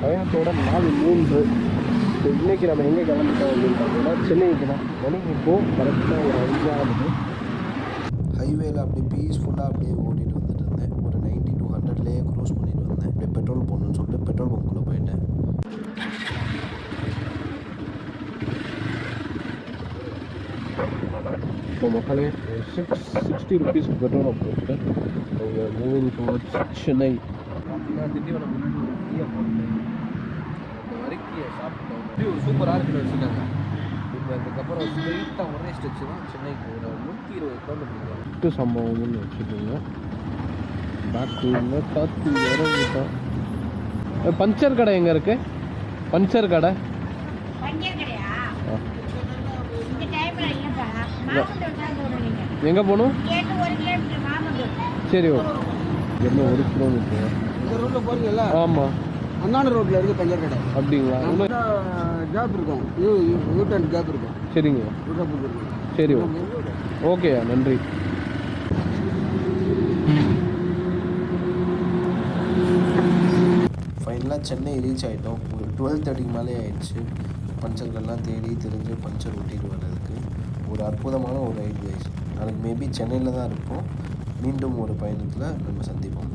பயணத்தோட நாள் 3. ஸோ இன்றைக்கி நம்ம எங்கே கிளம்பிட்டோம் அப்படின்னு பார்த்தீங்கன்னா சென்னைக்கு தான். மணிக்கு இப்போது கரெக்டாக ஒரு 5 ஆகுது. ஹைவேல அப்படியே பீஸ்ஃபுல்லாக அப்படியே ஓட்டிகிட்டு வந்துட்டு இருந்தேன். ஒரு 90 to 100லேயே க்ரூஸ் பண்ணிட்டு வந்தேன். அப்படியே பெட்ரோல் போடணுன்னு சொல்லிட்டு பெட்ரோல் பங்க்குள்ளே போயிட்டேன். இப்போ மக்களே 60 ருபீஸ் பெட்ரோலை போட்டு மூவிங் டுவர்ட்ஸ் சென்னை. திண்டிவனம் முன்னாடி ஒரு டீயை போட்டு அந்த வரிக்கியை சாப்பிட்டோம். அப்படி ஒரு சூப்பராக இருக்குன்னு வச்சுருக்காங்க. இப்போ அதுக்கப்புறம் ஸ்ட்ரெயிட்டாக ஒரே ஸ்டெச்சு தான் சென்னைக்கு ஒரு 120 கிலோமீட்டர். விட்டு சம்பவம்னு வச்சுக்கோங்க. பேக்கு காற்று இறங்கிட்டோம். பஞ்சர் கடை எங்கே இருக்குது? பஞ்சர் கடை எங்கே போகணும்? சரி ஓகே. என்ன 1 கிலோமீட்டர் இந்த ரோட்டில் போகிறீங்கல்ல? ஆமாம், அண்ணாநகர் ரோட்டில் இருக்குது பஞ்சர் கடை. அப்படிங்களா? கேப் இருக்கும், யூ-டர்ன் கேப் இருக்கும். சரிங்க, சரி ஓகேயா, நன்றி. ஃபைனலாக சென்னை ரீச் ஆகிட்டோம். ஒரு 12:30 மேலே ஆயிடுச்சு. பஞ்சர்கள்லாம் தேடி தெரிஞ்சு பஞ்சர் ஓட்டிட்டு வர்றதுக்கு ஒரு அற்புதமான ஒரு ரைட் கைஸ். நாளைக்கு மேபி சென்னையில் தான் இருப்போம். மீண்டும் ஒரு பயணத்தில் நம்ம சந்திப்போம்.